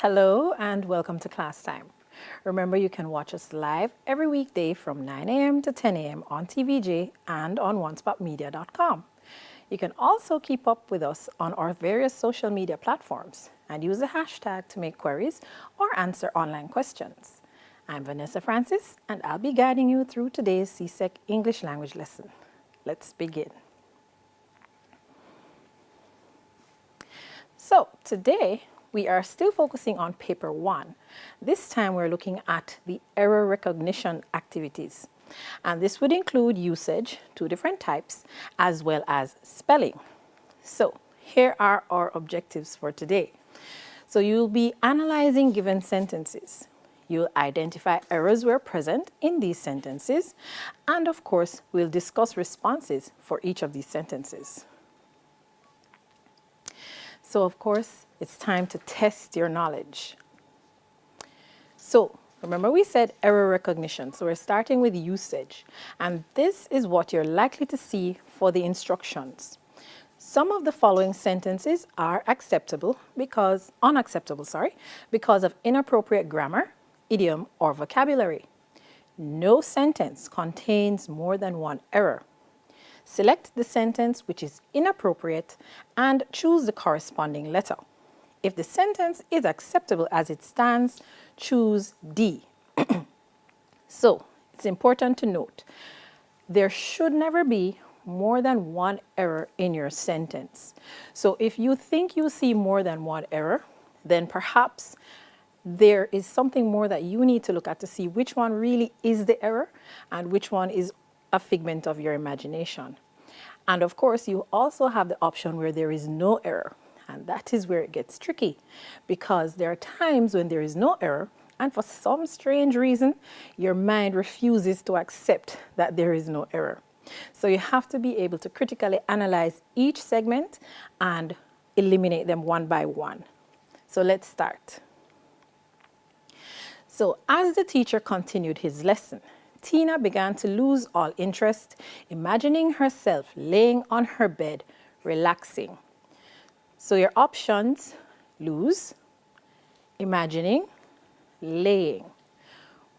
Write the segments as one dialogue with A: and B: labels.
A: Hello and welcome to Class Time. Remember, you can watch us live every weekday from 9 a.m. to 10 a.m. on TVJ and on onespotmedia.com. You can also keep up with us on our various social media platforms and use the hashtag to make queries or answer online questions. I'm Vanessa Francis and I'll be guiding you through today's CSEC English language lesson. Let's begin. So today we are still focusing on paper 1. This time we're looking at the error recognition activities. And this would include usage, 2 different types, as well as spelling. So here are our objectives for today. So you'll be analyzing given sentences. You'll identify errors where present in these sentences. And of course, we'll discuss responses for each of these sentences. So of course, it's time to test your knowledge. So remember we said error recognition. So we're starting with usage. And this is what you're likely to see for the instructions. Some of the following sentences are unacceptable because of inappropriate grammar, idiom, or vocabulary. No sentence contains more than one error. Select the sentence which is inappropriate and choose the corresponding letter. If the sentence is acceptable as it stands, choose D. So, it's important to note, there should never be more than one error in your sentence. So if you think you see more than one error, then perhaps there is something more that you need to look at to see which one really is the error and which one is a figment of your imagination. And of course, you also have the option where there is no error. And that is where it gets tricky, because there are times when there is no error, and for some strange reason, your mind refuses to accept that there is no error. So you have to be able to critically analyze each segment and eliminate them one by one. So let's start. So as the teacher continued his lesson, Tina began to lose all interest, imagining herself laying on her bed, relaxing. So your options: lose, imagining, laying.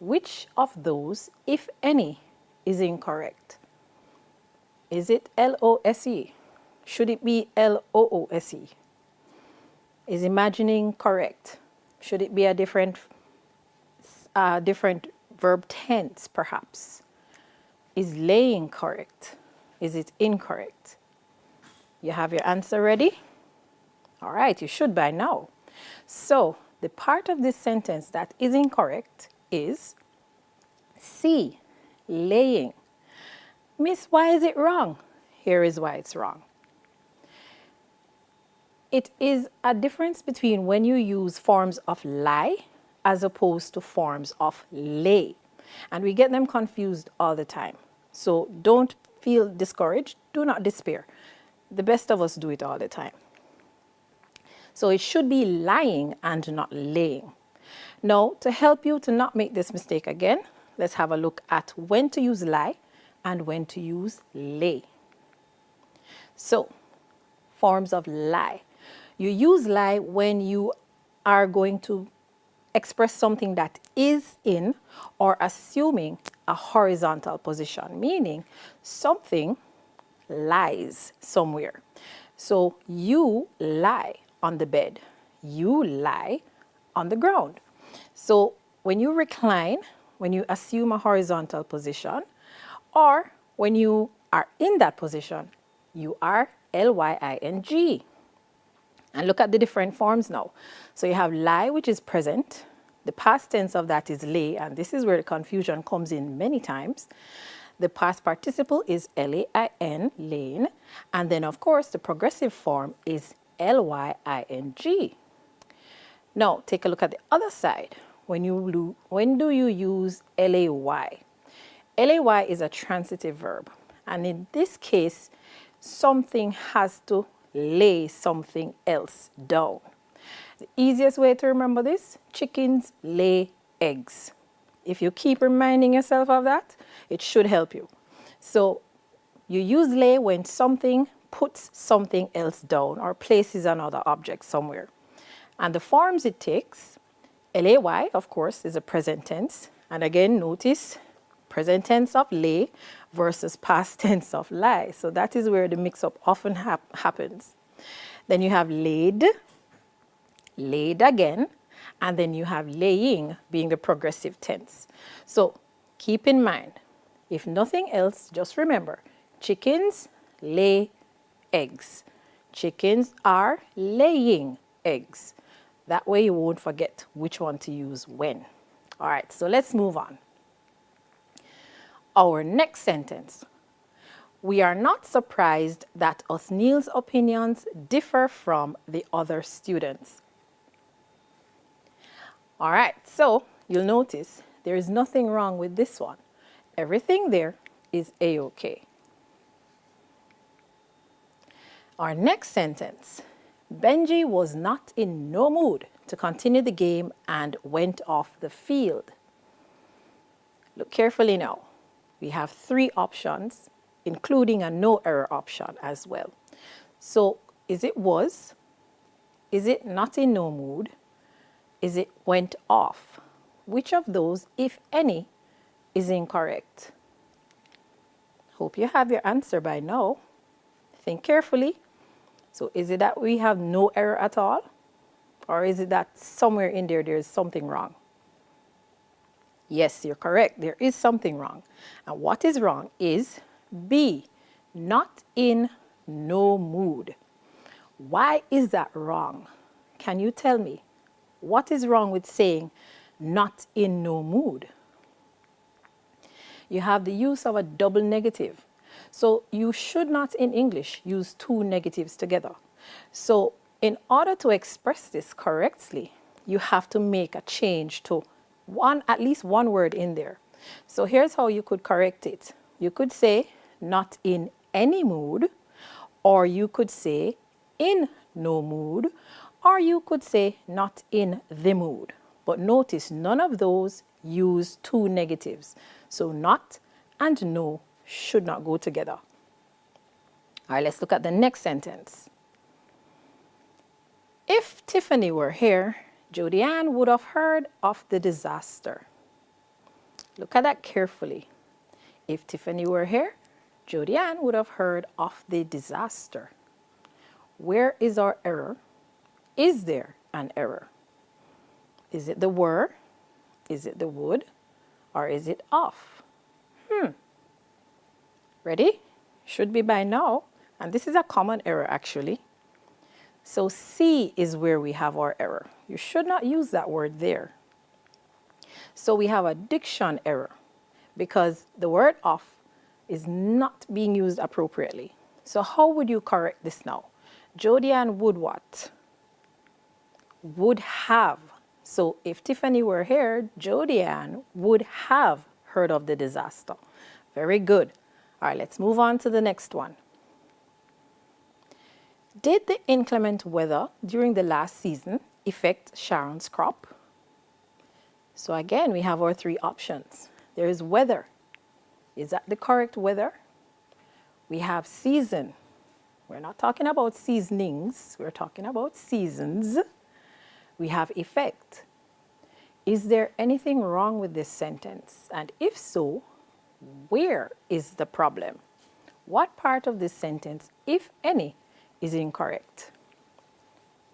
A: Which of those, if any, is incorrect? Is it L-O-S-E? Should it be L-O-O-S-E? Is imagining correct? Should it be a different verb tense, perhaps? Is laying correct? Is it incorrect? You have your answer ready? All right, you should by now. So the part of this sentence that is incorrect is C, laying. Miss, why is it wrong? Here is why it's wrong. It is a difference between when you use forms of lie as opposed to forms of lay. And we get them confused all the time. So don't feel discouraged. Do not despair. The best of us do it all the time. So it should be lying and not laying. Now, to help you to not make this mistake again, let's have a look at when to use lie and when to use lay. So, forms of lie. You use lie when you are going to express something that is in or assuming a horizontal position, meaning something lies somewhere. So you lie on the bed, you lie on the ground. So when you recline, when you assume a horizontal position, or when you are in that position, you are L-Y-I-N-G. And look at the different forms now. So you have lie, which is present. The past tense of that is lay, and this is where the confusion comes in many times. The past participle is L-A-I-N, laying. And then, of course, the progressive form is L-Y-I-N-G. Now, take a look at the other side. When do you use L-A-Y? L-A-Y is a transitive verb. And in this case, something has to lay something else down. The easiest way to remember this: chickens lay eggs. If you keep reminding yourself of that, it should help you. So you use lay when something puts something else down or places another object somewhere. And the forms it takes, lay, of course, is a present tense. And again, notice present tense of lay versus past tense of lie. So that is where the mix-up often happens. Then you have laid, laid again, and then you have laying being the progressive tense. So keep in mind, if nothing else, just remember, chickens lay eggs. Chickens are laying eggs. That way you won't forget which one to use when. All right, so let's move on. Our next sentence. We are not surprised that Othniel's opinions differ from the other students. All right, so you'll notice there is nothing wrong with this one. Everything there is A-OK. Our next sentence. Benji was not in no mood to continue the game and went off the field. Look carefully now. We have 3 options, including a no error option as well. So is it was? Is it not in no mood? Is it went off? Which of those, if any, is incorrect? Hope you have your answer by now. Think carefully. So is it that we have no error at all? Or is it that somewhere in there is something wrong? Yes, you're correct. There is something wrong. And what is wrong is B, not in no mood. Why is that wrong? Can you tell me? What is wrong with saying not in no mood? You have the use of a double negative. So you should not in English use 2 negatives together. So in order to express this correctly, you have to make a change to at least one word in there. So here's how you could correct it. You could say not in any mood, or you could say in no mood, or you could say not in the mood. But notice none of those use 2 negatives. So not and no should not go together. All right, let's look at the next sentence. If Tiffany were here, Jody Ann would have heard of the disaster. Look at that carefully. If Tiffany were here, Jody Ann would have heard of the disaster. Where is our error? Is there an error? Is it the were? Is it the would? Or is it off? Ready? Should be by now. And this is a common error actually. So C is where we have our error. You should not use that word there. So we have a diction error because the word off is not being used appropriately. So how would you correct this now? Jody Ann would what? Would have. So if Tiffany were here, Jody Ann would have heard of the disaster. Very good. All right, let's move on to the next one. Did the inclement weather during the last season affect Sharon's crop? So again, we have our 3 options. There is weather. Is that the correct weather? We have season. We're not talking about seasonings. We're talking about seasons. We have effect. Is there anything wrong with this sentence? And if so, where is the problem? What part of this sentence, if any, is incorrect?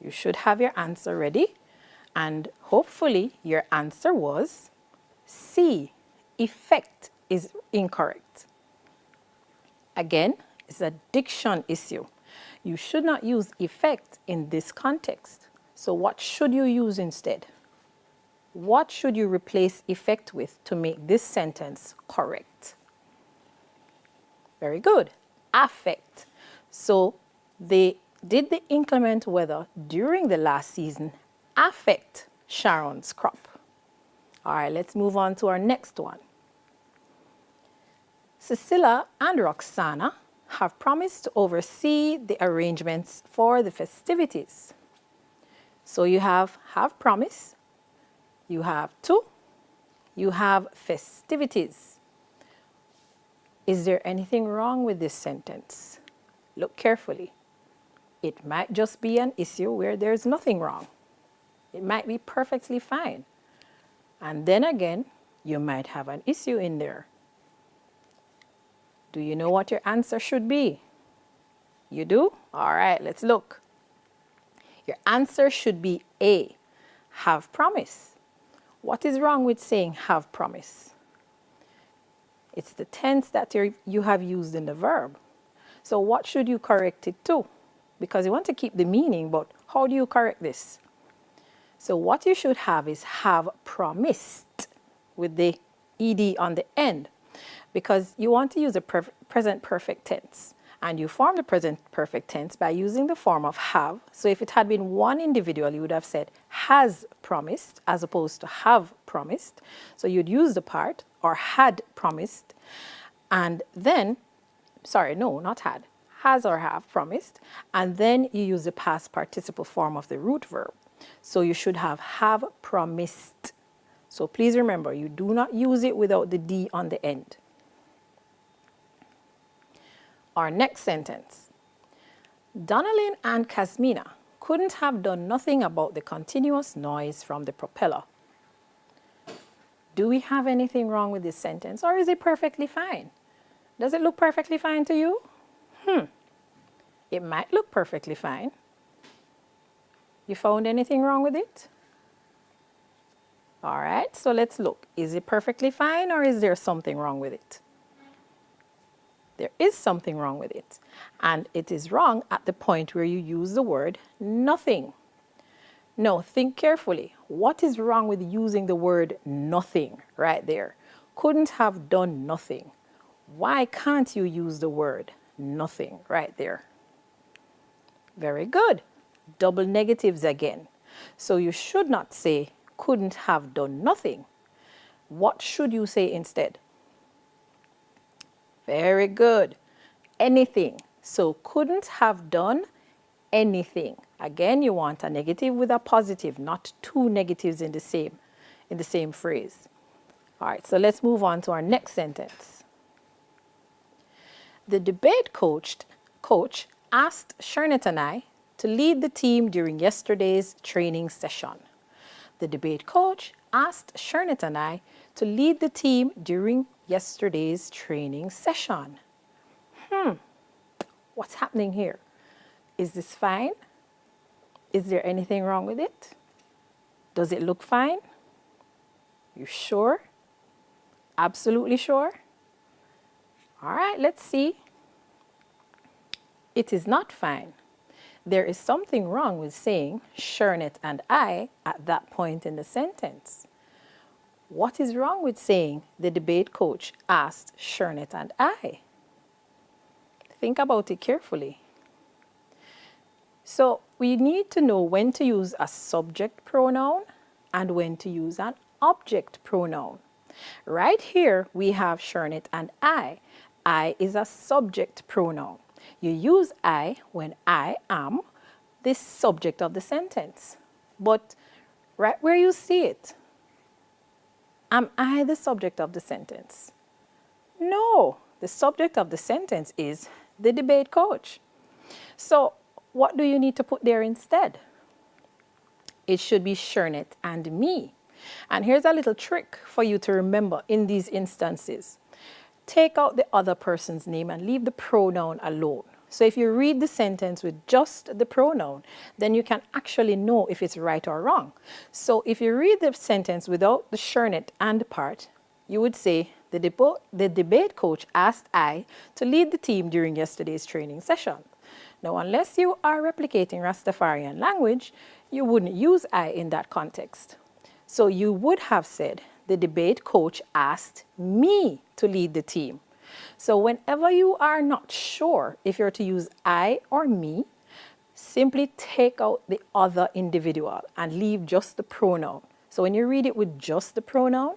A: You should have your answer ready, and hopefully your answer was C, effect is incorrect. Again, it's a diction issue. You should not use effect in this context. So what should you use instead? What should you replace effect with to make this sentence correct? Very good. Affect. So did the inclement weather during the last season affect Sharon's crop? All right, let's move on to our next one. Cecilia and Roxana have promised to oversee the arrangements for the festivities. So you have promise, you have to, you have festivities. Is there anything wrong with this sentence? Look carefully. It might just be an issue where there's nothing wrong. It might be perfectly fine. And then again, you might have an issue in there. Do you know what your answer should be? You do? All right, let's look. Your answer should be A, have promise. What is wrong with saying have promise? It's the tense that you have used in the verb. So what should you correct it to? Because you want to keep the meaning, but how do you correct this? So what you should have is have promised with the ed on the end, because you want to use a present perfect tense. And you form the present perfect tense by using the form of have. So if it had been one individual, you would have said has promised as opposed to have promised. So you'd use the part or had promised. And then, sorry, no, not had, has or have promised. And then you use the past participle form of the root verb. So you should have promised. So please remember, you do not use it without the D on the end. Our next sentence. Donnelly and Casmina couldn't have done nothing about the continuous noise from the propeller. Do we have anything wrong with this sentence, or is it perfectly fine? Does it look perfectly fine to you? It might look perfectly fine. You found anything wrong with it? All right, so let's look. Is it perfectly fine, or is there something wrong with it? There is something wrong with it. And it is wrong at the point where you use the word nothing. Now, think carefully. What is wrong with using the word nothing right there? Couldn't have done nothing. Why can't you use the word nothing right there? Very good. Double negatives again. So you should not say couldn't have done nothing. What should you say instead? Very good. Anything. So couldn't have done anything. Again, you want a negative with a positive, not two negatives in the same phrase. All right, so let's move on to our next sentence. The debate coach asked Shernet and I to lead the team during yesterday's training session. The debate coach asked Shernet and I to lead the team during yesterday's training session. What's happening here? Is this fine? Is there anything wrong with it? Does it look fine? You sure? Absolutely sure? All right, let's see. It is not fine. There is something wrong with saying Shernet and I at that point in the sentence. What is wrong with saying the debate coach asked Shernet and I? Think about it carefully. So we need to know when to use a subject pronoun and when to use an object pronoun. Right here we have Shernet and I. I is a subject pronoun. You use I when I am the subject of the sentence. But right where you see it, am I the subject of the sentence? No, the subject of the sentence is the debate coach. So what do you need to put there instead? It should be Shernet and me. And here's a little trick for you to remember in these instances. Take out the other person's name and leave the pronoun alone. So if you read the sentence with just the pronoun, then you can actually know if it's right or wrong. So if you read the sentence without the Shernet and part, you would say, the debate coach asked I to lead the team during yesterday's training session. Now, unless you are replicating Rastafarian language, you wouldn't use I in that context. So you would have said, the debate coach asked me to lead the team. So whenever you are not sure if you're to use I or me, simply take out the other individual and leave just the pronoun. So when you read it with just the pronoun,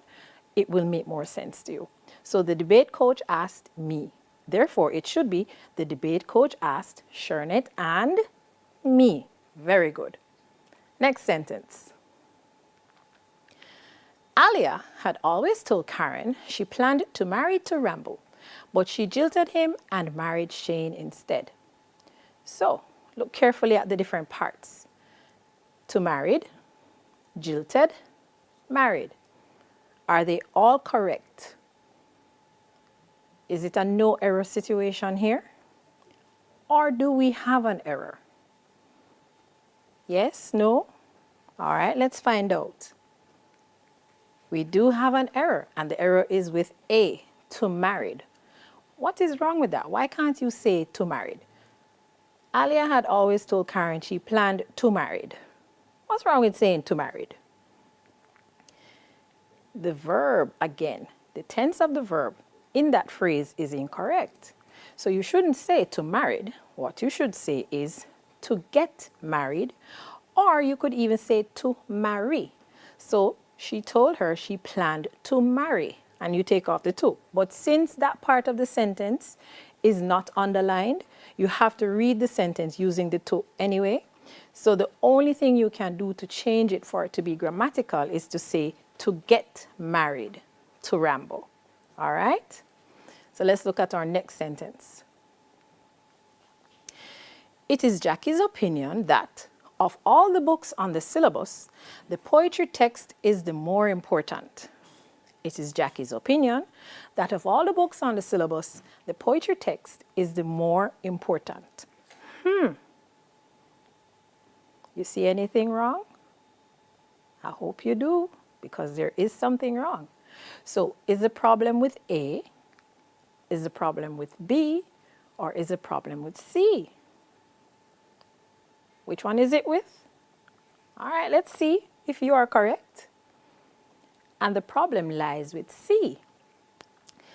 A: it will make more sense to you. So the debate coach asked me. Therefore, it should be the debate coach asked Shernet and me. Very good. Next sentence. Alia had always told Karen she planned to marry to Rambo, but she jilted him and married Shane instead. So, look carefully at the different parts. To married, jilted, married. Are they all correct? Is it a no error situation here? Or do we have an error? Yes, no? All right, let's find out. We do have an error, and the error is with A, to married. What is wrong with that? Why can't you say to married? Alia had always told Karen she planned to married. What's wrong with saying to married? The verb, again, the tense of the verb in that phrase is incorrect. So you shouldn't say to married. What you should say is to get married, or you could even say to marry. So she told her she planned to marry, and you take off the to. But since that part of the sentence is not underlined, you have to read the sentence using the to anyway. So the only thing you can do to change it for it to be grammatical is to say to get married, to ramble. All right? So let's look at our next sentence. It is Jackie's opinion that of all the books on the syllabus, the poetry text is the more important. It is Jackie's opinion that of all the books on the syllabus, the poetry text is the more important. You see anything wrong? I hope you do, because there is something wrong. So is the problem with A? Is the problem with B? Or is the problem with C? Which one is it with? All right, let's see if you are correct. And the problem lies with C.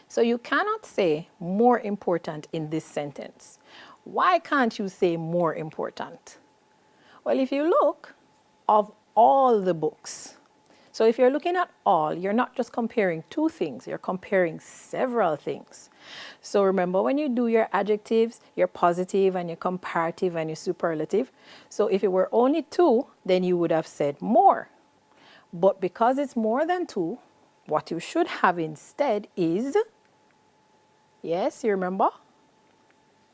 A: So you cannot say more important in this sentence. Why can't you say more important? Well, if you look, of all the books. So if you're looking at all, you're not just comparing two things, you're comparing several things. So remember, when you do your adjectives, your positive and your comparative and your superlative. So if it were only two, then you would have said more. But because it's more than two, what you should have instead is, yes, you remember?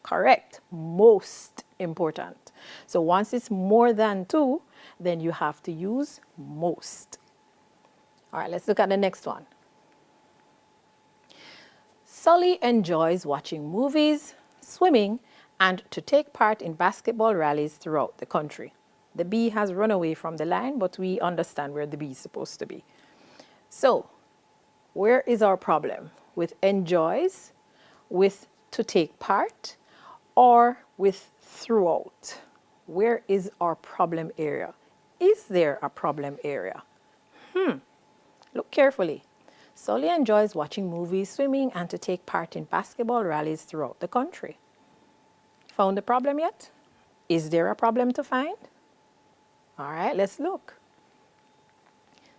A: Correct, most important. So once it's more than two, then you have to use most. All right, let's look at the next one. Sully enjoys watching movies, swimming, and to take part in basketball rallies throughout the country. The B has run away from the line, but we understand where the B is supposed to be. So, where is our problem? With enjoys, with to take part, or with throughout? Where is our problem area? Is there a problem area? Look carefully. Sully enjoys watching movies, swimming, and to take part in basketball rallies throughout the country. Found the problem yet? Is there a problem to find? All right, let's look.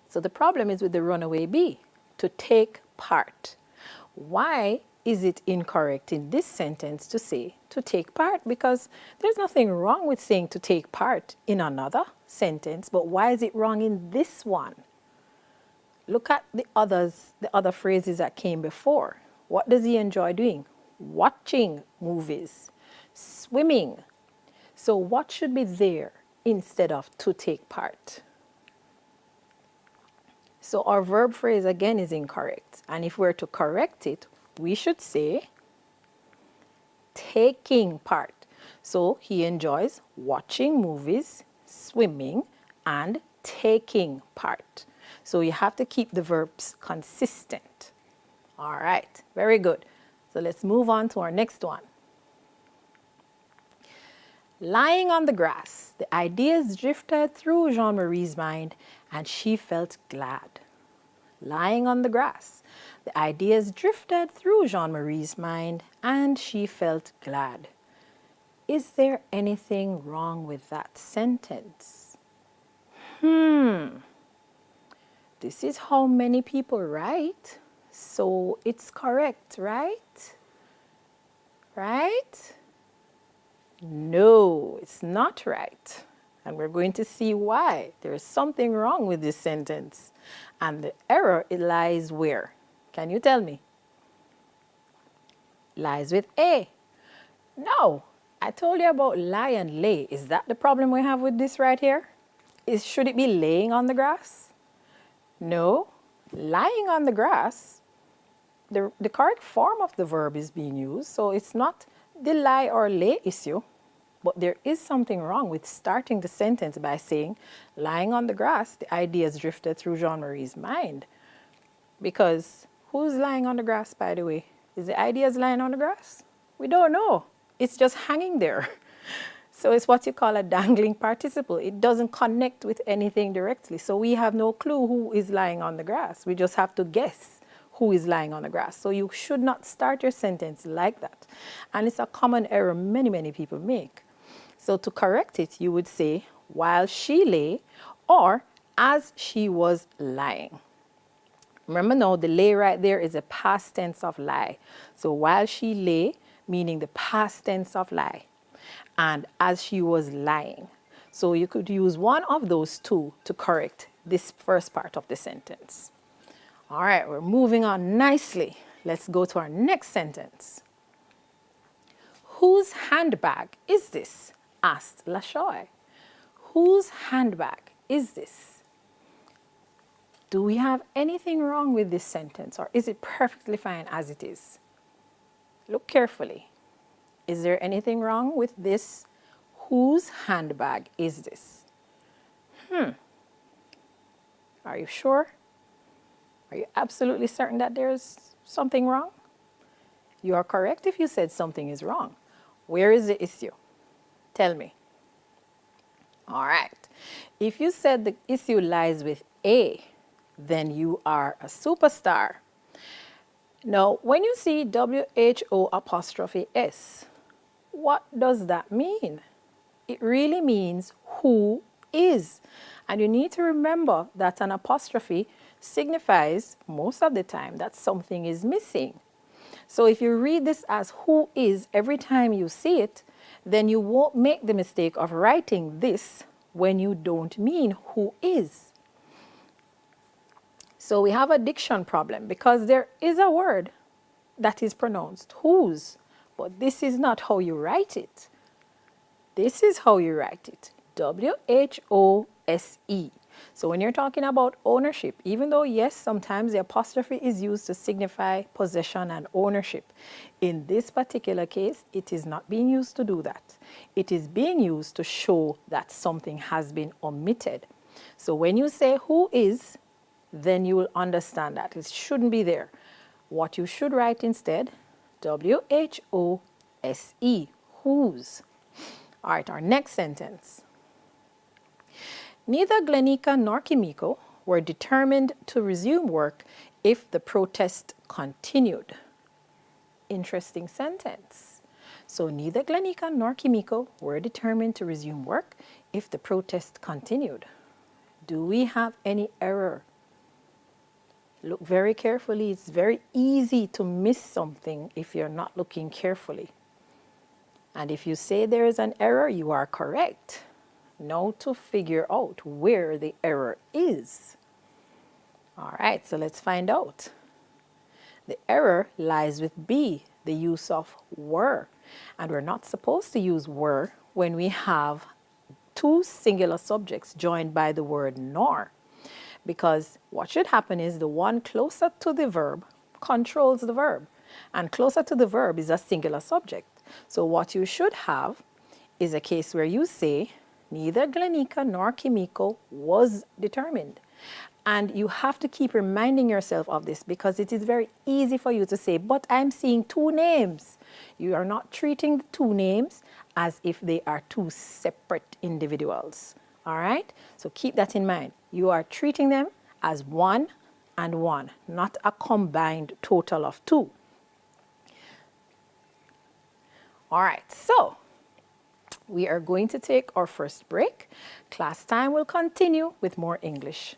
A: So the problem is with the runaway B, to take part. Why is it incorrect in this sentence to say to take part? Because there's nothing wrong with saying to take part in another sentence, but why is it wrong in this one? Look at the other phrases that came before. What does he enjoy doing? Watching movies, swimming. So what should be there instead of to take part? So our verb phrase again is incorrect. And if we're to correct it, we should say taking part. So he enjoys watching movies, swimming, and taking part. So you have to keep the verbs consistent. All right, very good. So let's move on to our next one. Lying on the grass, the ideas drifted through Jean-Marie's mind and she felt glad. Lying on the grass, the ideas drifted through Jean-Marie's mind and she felt glad. Is there anything wrong with that sentence? This is how many people write, so it's correct, right? Right? No, it's not right. And we're going to see why. There is something wrong with this sentence. And the error, it lies where? Can you tell me? Lies with A. No, I told you about lie and lay. Is that the problem we have with this right here? Should it be laying on the grass? No. Lying on the grass, the correct form of the verb is being used, so it's not the lie or lay issue, but there is something wrong with starting the sentence by saying, lying on the grass, the ideas drifted through Jean-Marie's mind. Because who's lying on the grass, by the way? Is the ideas lying on the grass? We don't know. It's just hanging there. So it's what you call a dangling participle. It doesn't connect with anything directly. So we have no clue who is lying on the grass. We just have to guess who is lying on the grass. So you should not start your sentence like that. And it's a common error many people make. So to correct it, you would say, while she lay, or as she was lying. Remember now, the lay right there is a past tense of lie. So while she lay, meaning the past tense of lie, and as she was lying. So you could use one of those two to correct this first part of the sentence. All right, we're moving on nicely. Let's go to our next sentence. Whose handbag is this? Asked LaShoy. Whose handbag is this? Do we have anything wrong with this sentence, or is it perfectly fine as it is? Look carefully. Is there anything wrong with this? Whose handbag is this? Are you sure? Are you absolutely certain that there's something wrong? You are correct if you said something is wrong. Where is the issue? Tell me. All right. If you said the issue lies with A, then you are a superstar. Now, when you see WHO apostrophe S, what does that mean? It really means who is. And you need to remember that an apostrophe signifies most of the time that something is missing. So if you read this as who is every time you see it, then you won't make the mistake of writing this when you don't mean who is. So we have a diction problem because there is a word that is pronounced whose, but this is not how you write it. This is how you write it, W-H-O-S-E. So when you're talking about ownership, even though, yes, sometimes the apostrophe is used to signify possession and ownership, in this particular case, it is not being used to do that. It is being used to show that something has been omitted. So when you say who is, then you will understand that. It shouldn't be there. What you should write instead, W-H-O-S-E, whose. All right, our next sentence. Neither Glenica nor Kimiko were determined to resume work if the protest continued. Interesting sentence. So neither Glenica nor Kimiko were determined to resume work if the protest continued. Do we have any error? Look very carefully. It's very easy to miss something if you're not looking carefully. And if you say there is an error, you are correct. Now to figure out where the error is. All right, so let's find out. The error lies with B, the use of were. And we're not supposed to use were when we have two singular subjects joined by the word nor. Because what should happen is the one closer to the verb controls the verb. And closer to the verb is a singular subject. So what you should have is a case where you say, neither Glenica nor Kimiko was determined. And you have to keep reminding yourself of this because it is very easy for you to say, but I'm seeing two names. You are not treating the two names as if they are two separate individuals. All right? So keep that in mind. You are treating them as one and one, not a combined total of two. All right, so we are going to take our first break. Class time will continue with more English.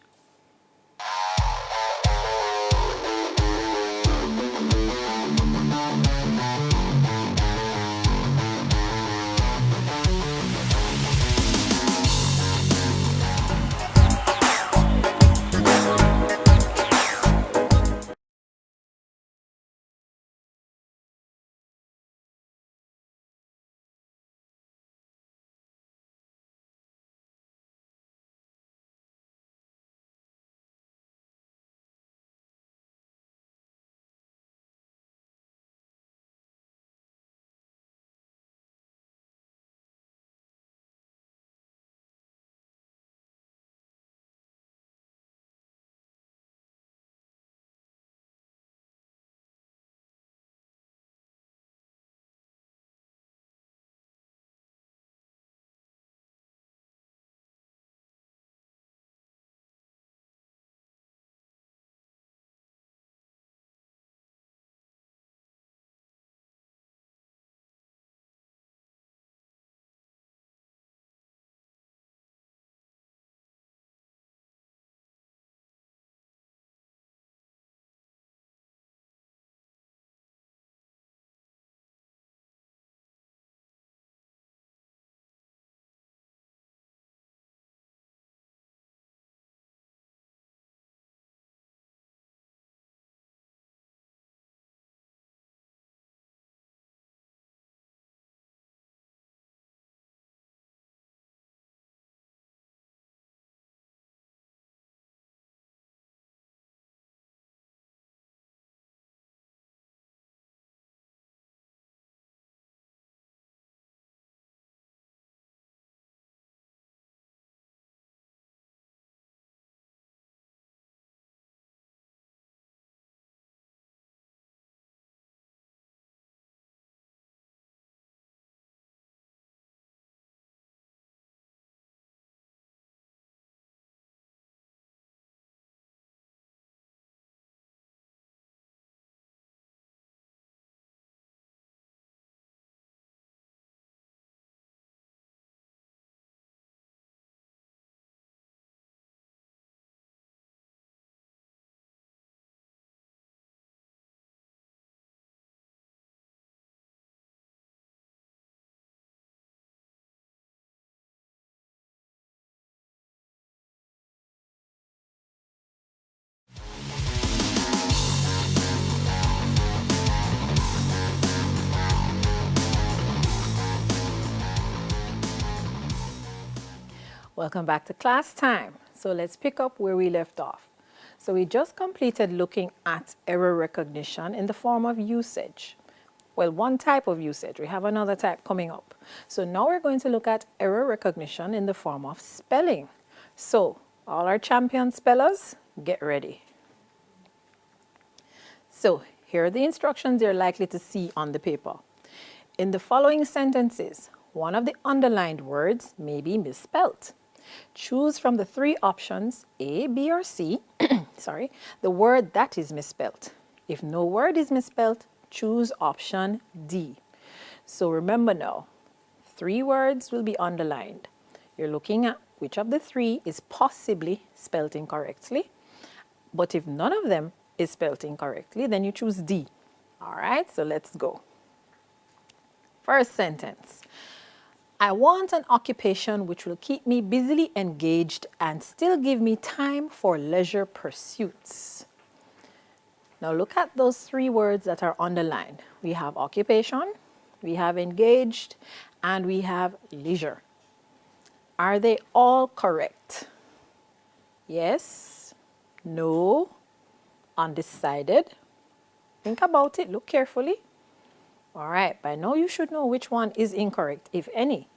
A: Welcome back to class time. So let's pick up where we left off. So we just completed looking at error recognition in the form of usage. Well, one type of usage. We have another type coming up. So now we're going to look at error recognition in the form of spelling. So all our champion spellers, get ready. So here are the instructions you're likely to see on the paper. In the following sentences, one of the underlined words may be misspelt. Choose from the three options A, B, or C, the word that is misspelt. If no word is misspelt, choose option D. So remember now, three words will be underlined. You're looking at which of the three is possibly spelt incorrectly. But if none of them is spelt incorrectly, then you choose D. All right, so let's go. First sentence. I want an occupation which will keep me busily engaged and still give me time for leisure pursuits. Now look at those three words that are underlined. We have occupation, we have engaged, and we have leisure. Are they all correct? Yes, no, undecided. Think about it, look carefully. All right, by now you should know which one is incorrect, if any.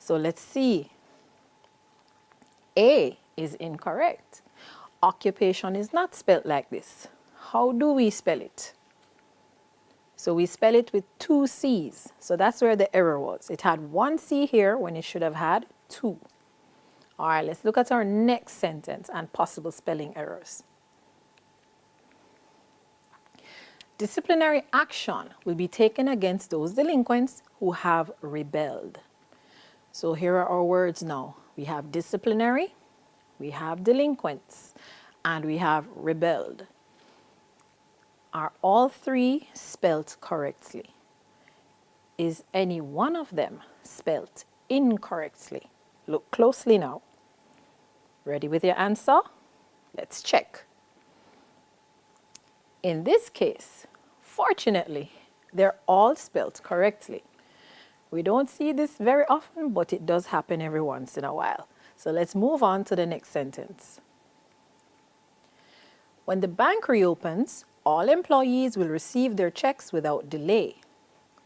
A: So let's see. A is incorrect. Occupation is not spelled like this. How do we spell it? So we spell it with two C's. So that's where the error was. It had one C here when it should have had two. All right, let's look at our next sentence and possible spelling errors. Disciplinary action will be taken against those delinquents who have rebelled. So here are our words now. We have disciplinary, we have delinquents, and we have rebelled. Are all three spelt correctly? Is any one of them spelt incorrectly? Look closely now. Ready with your answer? Let's check. In this case, fortunately, they're all spelt correctly. We don't see this very often, but it does happen every once in a while. So let's move on to the next sentence. When the bank reopens, all employees will receive their checks without delay.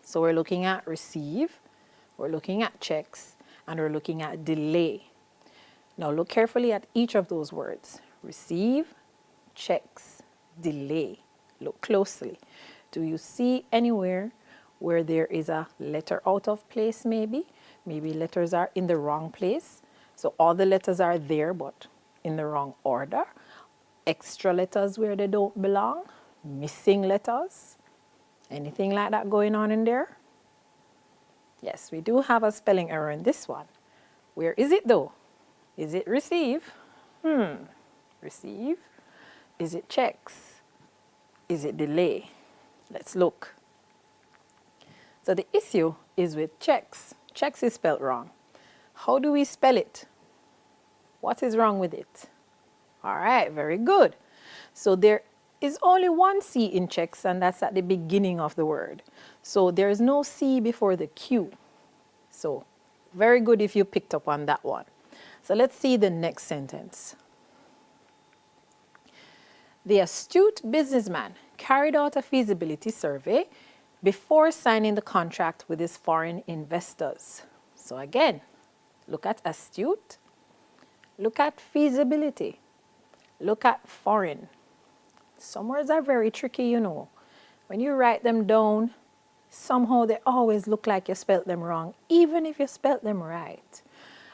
A: So we're looking at receive, we're looking at checks, and we're looking at delay. Now look carefully at each of those words. Receive, checks, delay. Look closely. Do you see anywhere where there is a letter out of place maybe? Maybe letters are in the wrong place. So all the letters are there but in the wrong order. Extra letters where they don't belong. Missing letters. Anything like that going on in there? Yes, we do have a spelling error in this one. Where is it though? Is it receive? Receive. Is it checks? Is it delay? Let's look. So the issue is with checks. Checks is spelled wrong. How do we spell it? What is wrong with it? All right, very good. So there is only one C in checks, and that's at the beginning of the word. So there is no C before the Q. So very good if you picked up on that one. So let's see the next sentence. The astute businessman carried out a feasibility survey before signing the contract with his foreign investors. So again, look at astute, look at feasibility, look at foreign. Some words are very tricky, you know. When you write them down, somehow they always look like you spelt them wrong, even if you spelt them right.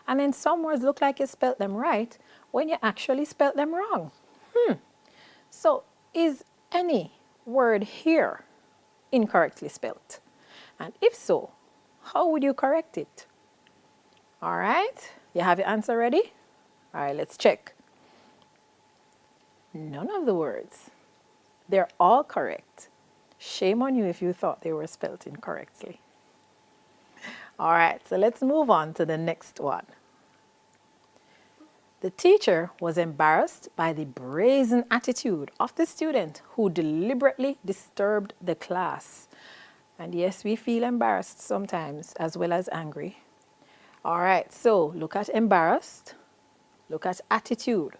A: And then some words look like you spelt them right when you actually spelt them wrong. So is any word here incorrectly spelt? And if so, how would you correct it? All right, you have your answer ready? All right, let's check. None of the words. They're all correct. Shame on you if you thought they were spelt incorrectly. All right, so let's move on to the next one. The teacher was embarrassed by the brazen attitude of the student who deliberately disturbed the class. And yes, we feel embarrassed sometimes as well as angry. All right, so look at embarrassed, Look at attitude.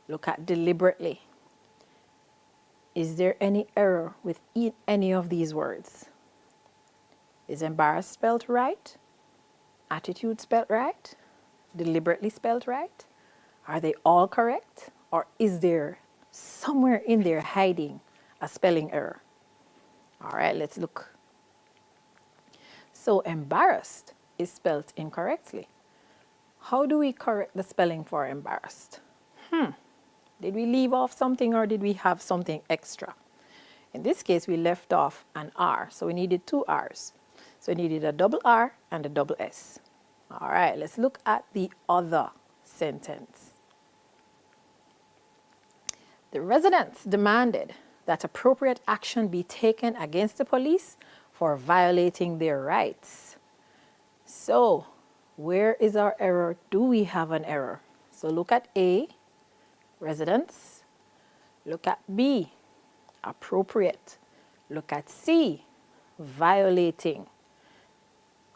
A: Look at deliberately. Is there any error with any of these words? Is embarrassed spelled right? Attitude spelled right? Deliberately spelled right? Are they all correct? Or is there somewhere in there hiding a spelling error? All right, let's look. So embarrassed is spelled incorrectly. How do we correct the spelling for embarrassed? Did we leave off something or did we have something extra? In this case, we left off an R, so we needed two R's. So we needed a double R and a double S. All right, let's look at the other sentence. The residents demanded that appropriate action be taken against the police for violating their rights. So, where is our error? Do we have an error? So look at A, residents. Look at B, appropriate. Look at C, violating.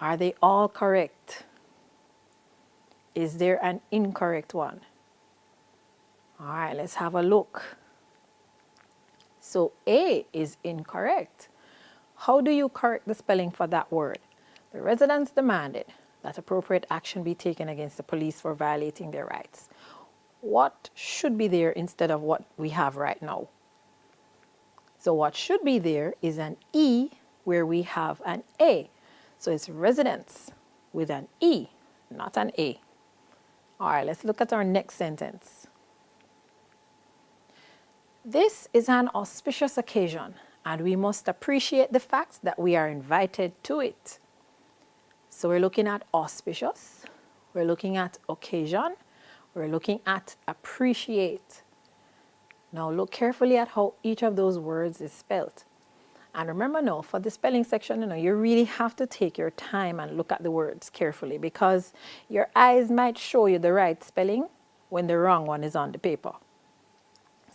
A: Are they all correct? Is there an incorrect one? All right, let's have a look. So A is incorrect. How do you correct the spelling for that word? The residents demanded that appropriate action be taken against the police for violating their rights. What should be there instead of what we have right now? So what should be there is an E where we have an A. So it's residents with an E, not an A. All right, let's look at our next sentence. This is an auspicious occasion, and we must appreciate the fact that we are invited to it. So we're looking at auspicious, we're looking at occasion, we're looking at appreciate. Now look carefully at how each of those words is spelled. And remember now, for the spelling section, you really have to take your time and look at the words carefully, because your eyes might show you the right spelling when the wrong one is on the paper.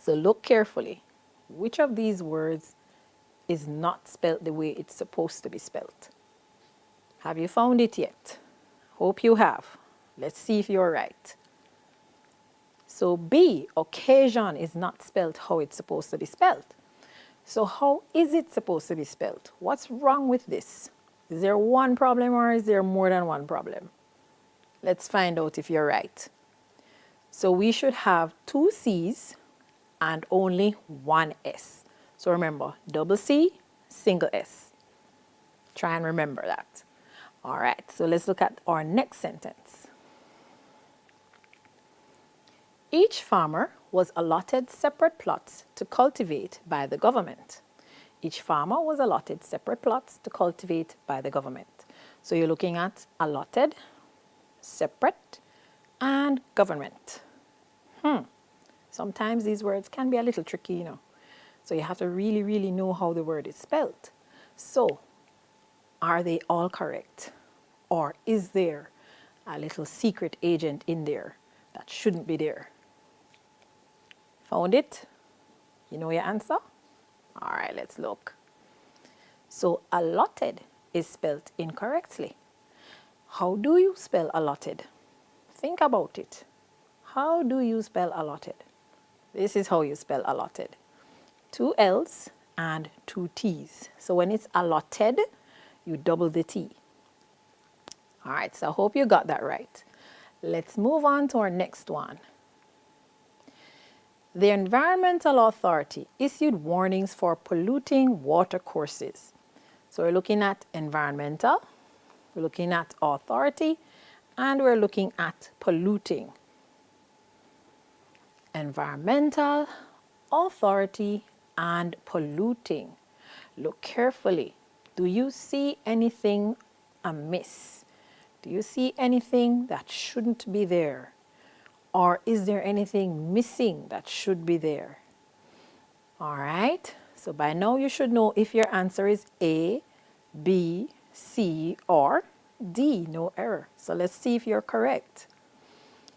A: So look carefully. Which of these words is not spelled the way it's supposed to be spelled? Have you found it yet? Hope you have. Let's see if you're right. So B, occasion, is not spelled how it's supposed to be spelled. So how is it supposed to be spelled? What's wrong with this? Is there one problem or is there more than one problem? Let's find out if you're right. So we should have two C's and only one S. So remember, double C, single S. Try and remember that. All right, so let's look at our next sentence. Each farmer was allotted separate plots to cultivate by the government. Each farmer was allotted separate plots to cultivate by the government. So you're looking at allotted, separate, and government. Sometimes these words can be a little tricky, So you have to really, really know how the word is spelled. So, are they all correct? Or is there a little secret agent in there that shouldn't be there? Found it? You know your answer? All right, let's look. So, allotted is spelled incorrectly. How do you spell allotted? Think about it. How do you spell allotted? This is how you spell allotted. 2 L's and 2 T's. So when it's allotted, you double the T. All right, so I hope you got that right. Let's move on to our next one. The Environmental Authority issued warnings for polluting water courses. So we're looking at environmental, we're looking at authority, and we're looking at polluting. Environmental, authority, and polluting. Look carefully. Do you see anything amiss? Do you see anything that shouldn't be there? Or is there anything missing that should be there? All right, so by now you should know if your answer is A, B, C, or D, no error. So let's see if you're correct.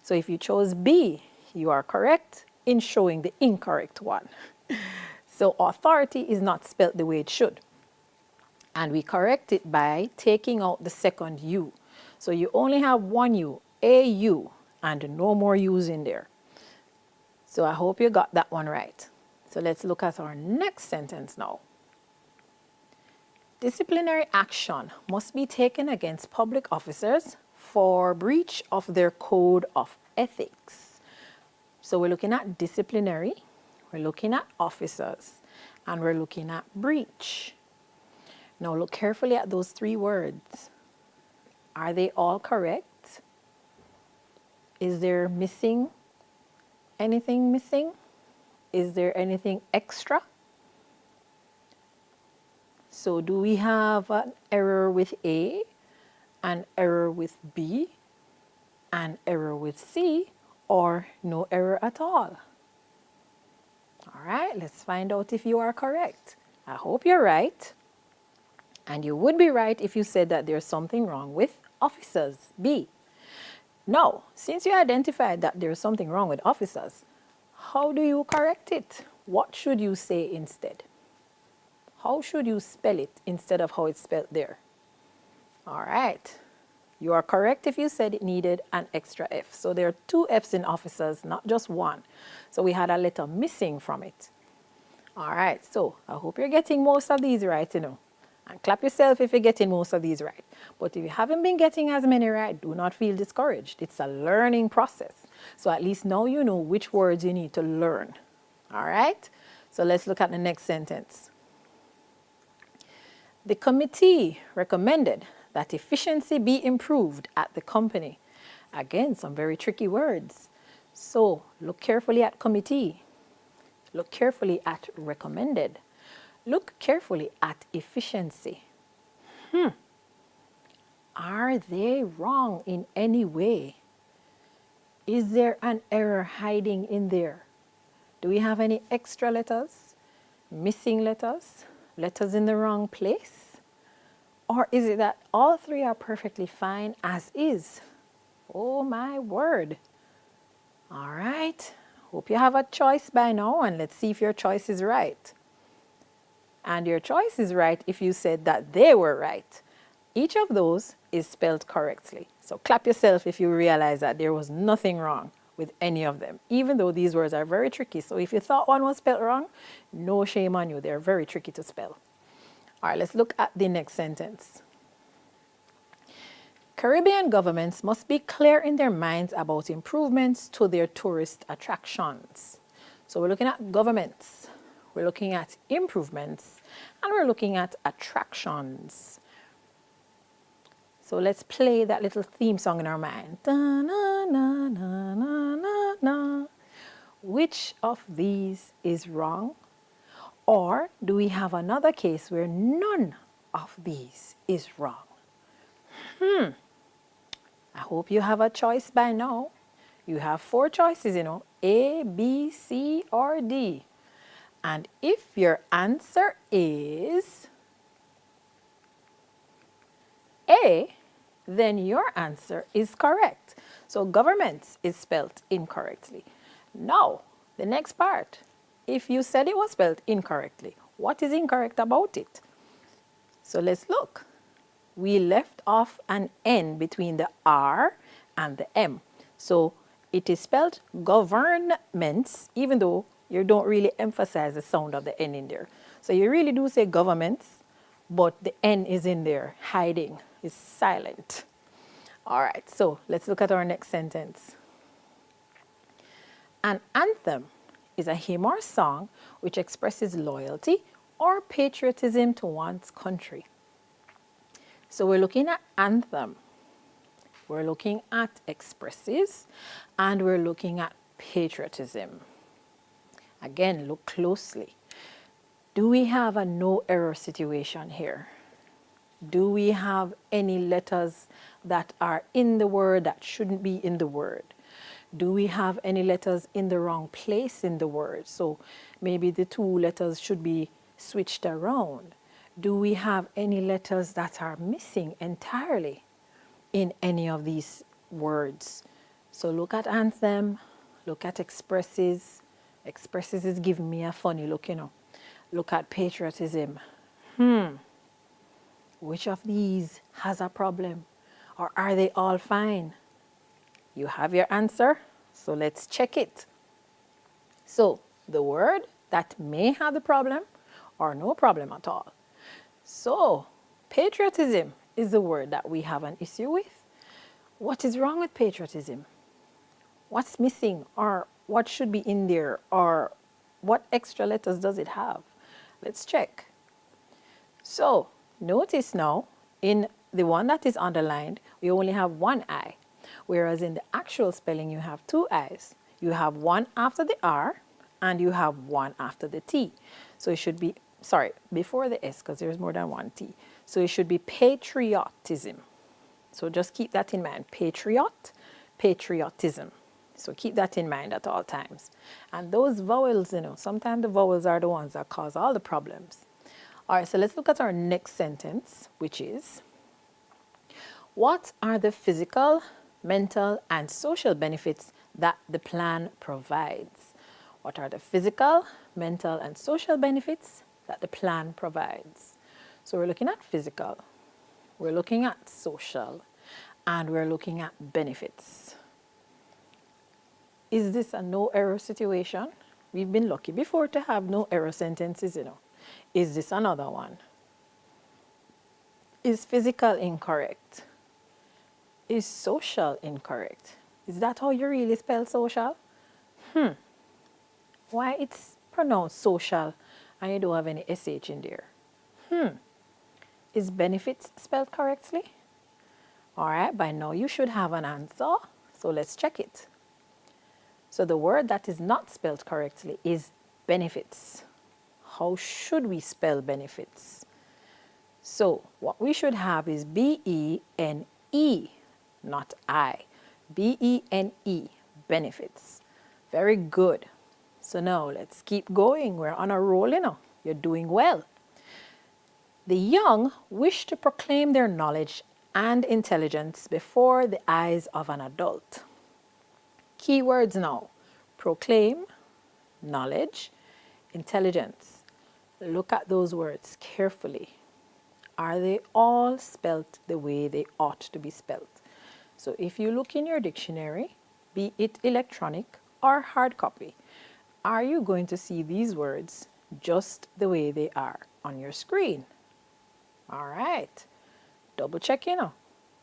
A: So if you chose B, you are correct in showing the incorrect one. So authority is not spelled the way it should. And we correct it by taking out the second U. So you only have one U, A-U, and no more use in there. So I hope you got that one right. So let's look at our next sentence now. Disciplinary action must be taken against public officers for breach of their code of ethics. So we're looking at disciplinary, we're looking at officers, and we're looking at breach. Now look carefully at those three words. Are they all correct? Is there missing? Anything missing? Is there anything extra? So do we have an error with A, an error with B, an error with C, or no error at all? All right, let's find out if you are correct. I hope you're right. And you would be right if you said that there's something wrong with officers, B. Now, since you identified that there's something wrong with officers, how do you correct it? What should you say instead? How should you spell it instead of how it's spelled there? All right. You are correct if you said it needed an extra F. So there are two Fs in officers, not just one. So we had a letter missing from it. All right. So I hope you're getting most of these right, And clap yourself if you're getting most of these right. But if you haven't been getting as many right, do not feel discouraged. It's a learning process. So at least now you know which words you need to learn. All right? So let's look at the next sentence. The committee recommended that efficiency be improved at the company. Again, some very tricky words. So look carefully at committee. Look carefully at recommended. Look carefully at efficiency. Are they wrong in any way? Is there an error hiding in there? Do we have any extra letters? Missing letters? Letters in the wrong place? Or is it that all three are perfectly fine as is? Oh my word. All right. Hope you have a choice by now, and let's see if your choice is right. And your choice is right if you said that they were right. Each of those is spelled correctly. So clap yourself if you realize that there was nothing wrong with any of them, even though these words are very tricky. So if you thought one was spelled wrong, no shame on you. They're very tricky to spell. All right, let's look at the next sentence. Caribbean governments must be clear in their minds about improvements to their tourist attractions. So we're looking at governments, we're looking at improvements, and we're looking at attractions. So let's play that little theme song in our mind. Da, na, na, na, na, na, na. Which of these is wrong? Or do we have another case where none of these is wrong? I hope you have a choice by now. You have 4 choices, A, B, C, or D. And if your answer is A, then your answer is correct. So governments is spelled incorrectly. Now, the next part. If you said it was spelled incorrectly, what is incorrect about it? So let's look. We left off an N between the R and the M. So it is spelled governments, even though you don't really emphasize the sound of the N in there. So you really do say governments, but the N is in there, hiding, is silent. All right, so let's look at our next sentence. An anthem is a hymn or song which expresses loyalty or patriotism to one's country. So we're looking at anthem, we're looking at expressives, and we're looking at patriotism. Again, look closely. Do we have a no error situation here? Do we have any letters that are in the word that shouldn't be in the word? Do we have any letters in the wrong place in the word? So maybe the 2 letters should be switched around. Do we have any letters that are missing entirely in any of these words? So look at anthem, look at expresses. Expresses is giving me a funny look, Look at patriotism. Which of these has a problem? Or are they all fine? You have your answer, so let's check it. So the word that may have the problem or no problem at all. So patriotism is the word that we have an issue with. What is wrong with patriotism? What's missing, or what should be in there, or what extra letters does it have? Let's check. So notice now, in the one that is underlined, we only have one I, whereas in the actual spelling you have two I's. You have one after the R and you have one after the T. So it should be, sorry, before the S, because there's more than one T. So it should be patriotism. So just keep that in mind. Patriotism. So keep that in mind at all times. And those vowels, sometimes the vowels are the ones that cause all the problems. All right, so let's look at our next sentence, which is, what are the physical, mental, and social benefits that the plan provides? What are the physical, mental, and social benefits that the plan provides? So we're looking at physical, we're looking at social, and we're looking at benefits. Is this a no error situation? We've been lucky before to have no error sentences, Is this another one? Is physical incorrect? Is social incorrect? Is that how you really spell social? Why it's pronounced social and you don't have any SH in there? Is benefits spelled correctly? All right, by now you should have an answer. So let's check it. So the word that is not spelled correctly is benefits. How should we spell benefits? So what we should have is B-E-N-E, not I. B-E-N-E, benefits. Very good. So now let's keep going. We're on a roll, You're doing well. The young wish to proclaim their knowledge and intelligence before the eyes of an adult. Keywords now: proclaim, knowledge, intelligence. Look at those words carefully. Are they all spelt the way they ought to be spelt? So if you look in your dictionary, be it electronic or hard copy, are you going to see these words just the way they are on your screen? All right, double check,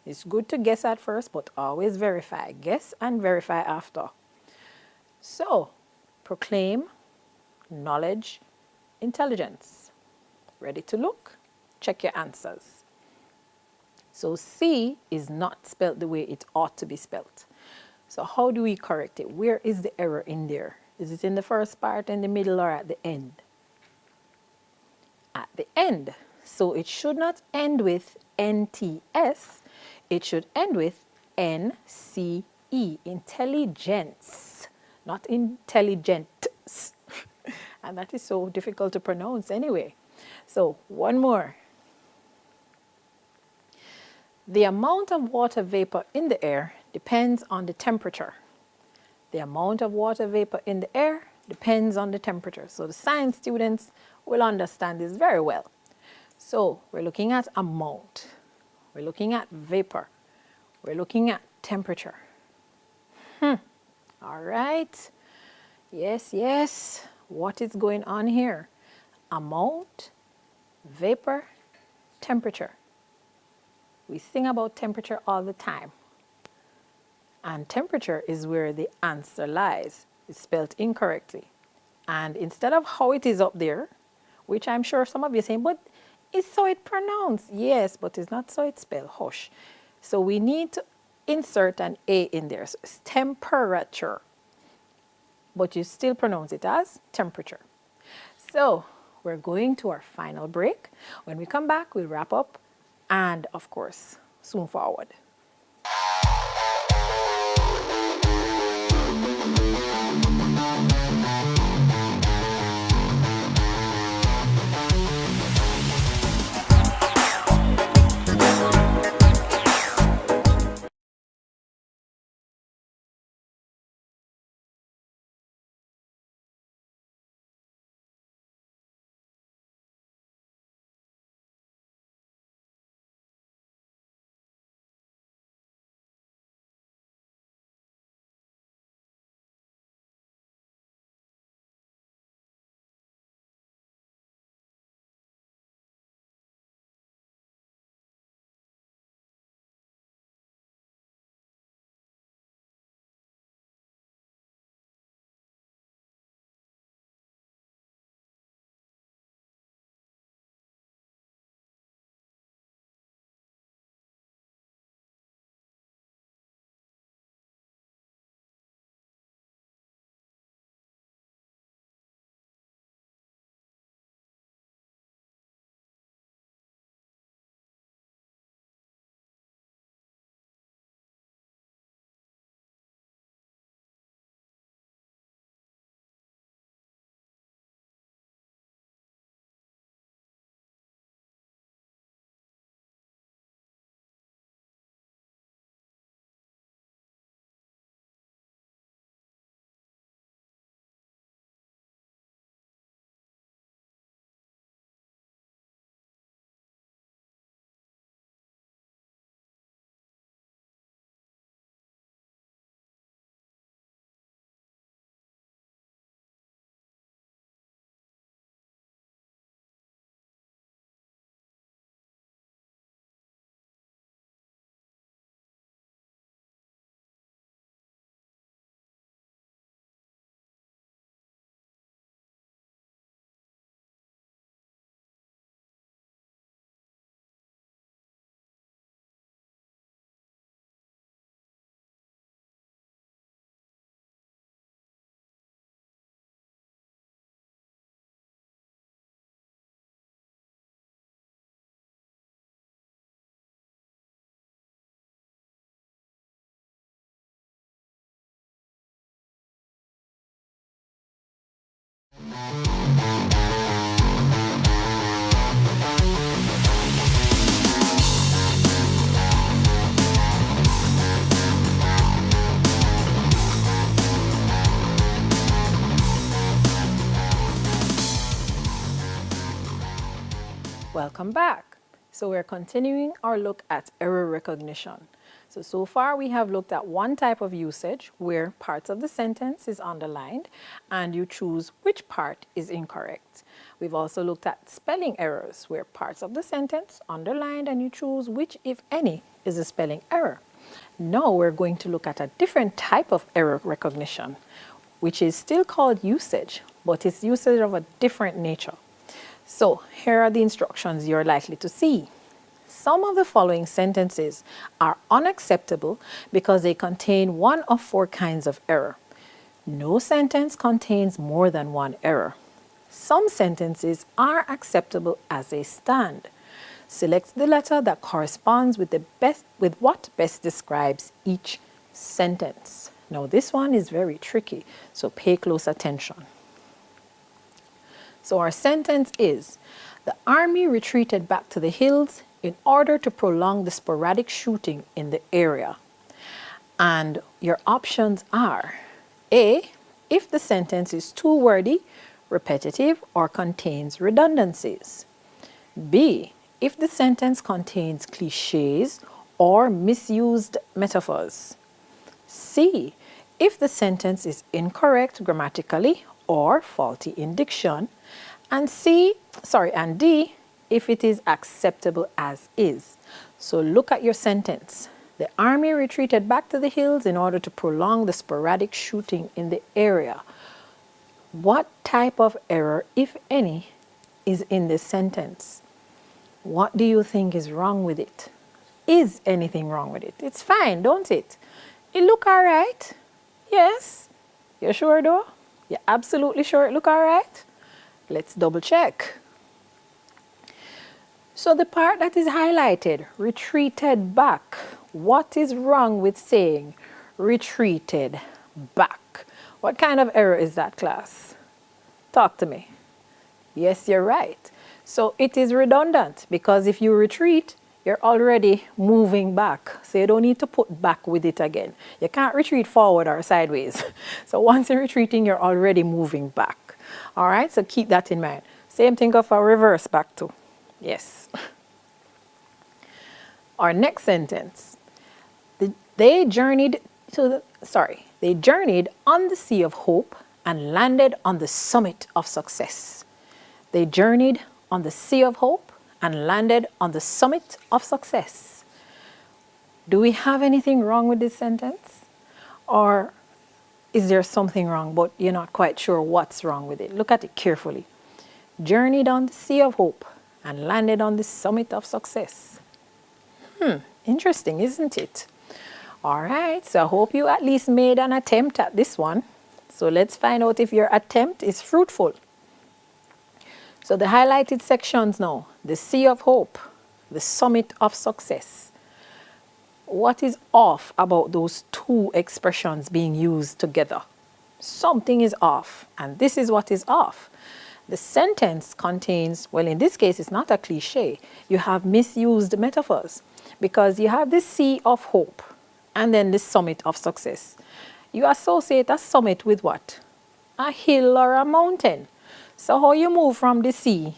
A: It's good to guess at first, but always verify. Guess and verify after. So, proclaim, knowledge, intelligence. Ready to look? Check your answers. So C is not spelled the way it ought to be spelled. So how do we correct it? Where is the error in there? Is it in the first part, in the middle, or at the end? At the end. So it should not end with NTS. It should end with NCE, intelligence, not intelligence. And that is so difficult to pronounce anyway. So one more. The amount of water vapor in the air depends on the temperature. The amount of water vapor in the air depends on the temperature. So the science students will understand this very well. So we're looking at amount. We're looking at vapor. We're looking at temperature. All right. Yes, yes. What is going on here? Amount, vapor, temperature. We sing about temperature all the time. And temperature is where the answer lies. It's spelled incorrectly. And instead of how it is up there, which I'm sure some of you are saying, but it's so it pronounced. Yes, but it's not so it's spelled. Hush. So we need to insert an A in there. So it's temperature. But you still pronounce it as temperature. So we're going to our final break. When we come back, we'll wrap up and, of course, zoom forward. Welcome back. So we're continuing our look at error recognition. So far we have looked at one type of usage where parts of the sentence is underlined and you choose which part is incorrect. We've also looked at spelling errors where parts of the sentence underlined and you choose which, if any, is a spelling error. Now we're going to look at a different type of error recognition, which is still called usage, but it's usage of a different nature. So here are the instructions you're likely to see. Some of the following sentences are unacceptable because they contain one of four kinds of error. No sentence contains more than one error. Some sentences are acceptable as they stand. Select the letter that corresponds with what best describes each sentence. Now this one is very tricky, so pay close attention. So our sentence is, the army retreated back to the hills in order to prolong the sporadic shooting in the area. And your options are A, if the sentence is too wordy, repetitive, or contains redundancies. B, if the sentence contains cliches or misused metaphors. C, if the sentence is incorrect grammatically or faulty in diction. And D, if it is acceptable as is. So look at your sentence. The army retreated back to the hills in order to prolong the sporadic shooting in the area. What type of error, if any, is in this sentence? What do you think is wrong with it? Is anything wrong with it? It's fine, don't it? It look all right? Yes? You sure though? You're absolutely sure it look all right? Let's double check. So the part that is highlighted, retreated back. What is wrong with saying retreated back? What kind of error is that, class? Talk to me. Yes, you're right. So it is redundant because if you retreat, you're already moving back. So you don't need to put back with it again. You can't retreat forward or sideways. So once you're retreating, you're already moving back. All right, so keep that in mind. Same thing of a reverse back too. Yes. Our next sentence. They journeyed on the sea of hope and landed on the summit of success. They journeyed on the sea of hope and landed on the summit of success. Do we have anything wrong with this sentence? Or is there something wrong, but you're not quite sure what's wrong with it? Look at it carefully. Journeyed on the sea of hope and landed on the summit of success. Interesting, isn't it? All right, so I hope you at least made an attempt at this one. So let's find out if your attempt is fruitful. So the highlighted sections now, the sea of hope, the summit of success. What is off about those two expressions being used together? Something is off, and this is what is off. The sentence contains, well, in this case, it's not a cliche. You have misused metaphors because you have the sea of hope and then the summit of success. You associate a summit with what? A hill or a mountain. So how you move from the sea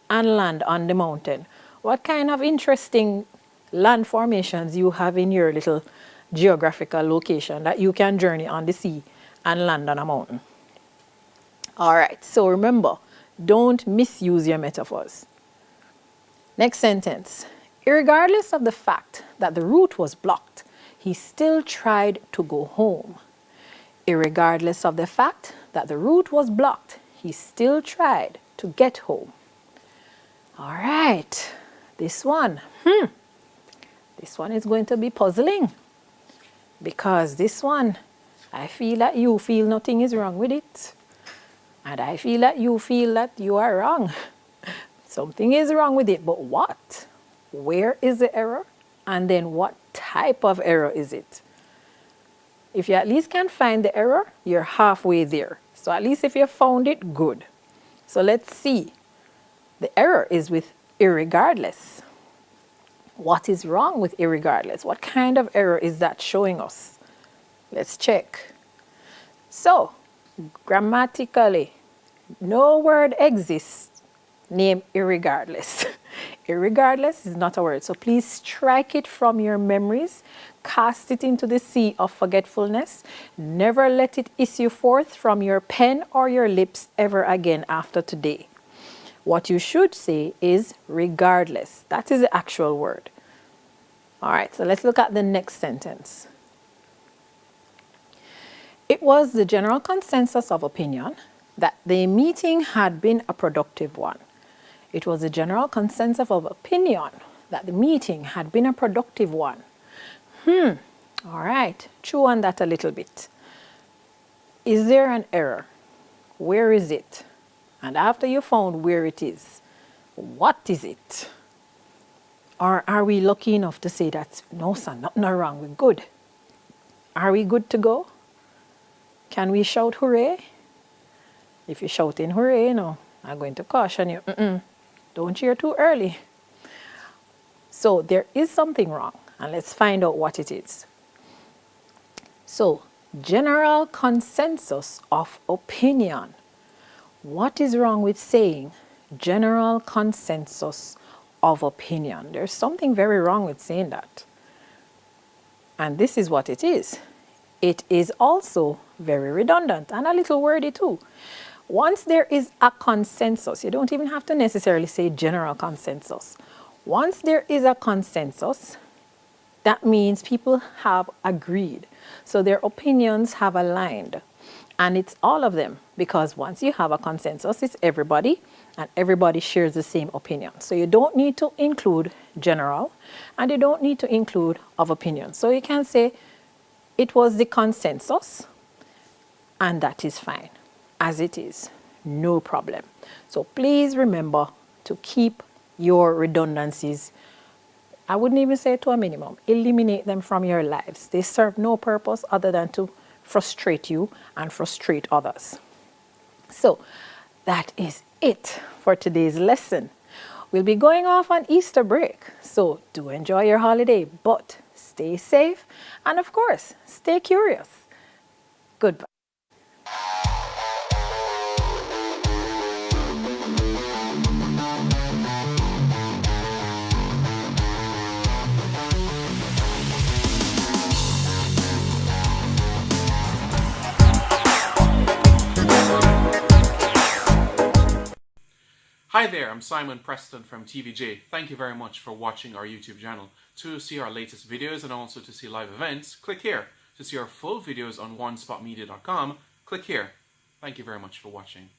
A: and land on the mountain? What kind of interesting land formations you have in your little geographical location that you can journey on the sea and land on a mountain? All right, so remember, don't misuse your metaphors. Next sentence. Irregardless of the fact that the route was blocked, he still tried to go home. Irregardless of the fact that the route was blocked, he still tried to get home. All right, this one. This one is going to be puzzling because this one, I feel that you feel nothing is wrong with it. And I feel that you feel that you are wrong. Something is wrong with it, but what? Where is the error? And then what type of error is it? If you at least can find the error, you're halfway there. So at least if you found it, good. So let's see. The error is with irregardless. What is wrong with irregardless? What kind of error is that showing us? Let's check. So, grammatically, no word exists name irregardless. Irregardless is not a word, so please strike it from your memories, cast it into the sea of forgetfulness. Never let it issue forth from your pen or your lips ever again after today. What you should say is regardless. That is the actual word. All right, so let's look at the next sentence. It was the general consensus of opinion that the meeting had been a productive one. It was the general consensus of opinion that the meeting had been a productive one. All right, chew on that a little bit. Is there an error? Where is it? And after you found where it is, what is it? Or are we lucky enough to say that, no, sir, nothing wrong, we're good? Are we good to go? Can we shout hooray? If you're shouting hooray, no, I'm going to caution you. Don't cheer too early. So there is something wrong, and let's find out what it is. So, general consensus of opinion. What is wrong with saying general consensus of opinion? There's something very wrong with saying that. And this is what it is. It is also very redundant and a little wordy too. Once there is a consensus, you don't even have to necessarily say general consensus. Once there is a consensus, that means people have agreed. So their opinions have aligned. And it's all of them, because once you have a consensus, it's everybody, and everybody shares the same opinion. So you don't need to include general, and you don't need to include of opinion. So you can say it was the consensus, and that is fine, as it is, no problem. So please remember to keep your redundancies, I wouldn't even say to a minimum. Eliminate them from your lives. They serve no purpose other than to frustrate you and frustrate others. So that is it for today's lesson. We'll be going off on Easter break, so do enjoy your holiday, but stay safe and of course, stay curious. Goodbye.
B: Hi there, I'm Simon Preston from TVJ. Thank you very much for watching our YouTube channel. To see our latest videos and also to see live events, click here. To see our full videos on onespotmedia.com, click here. Thank you very much for watching.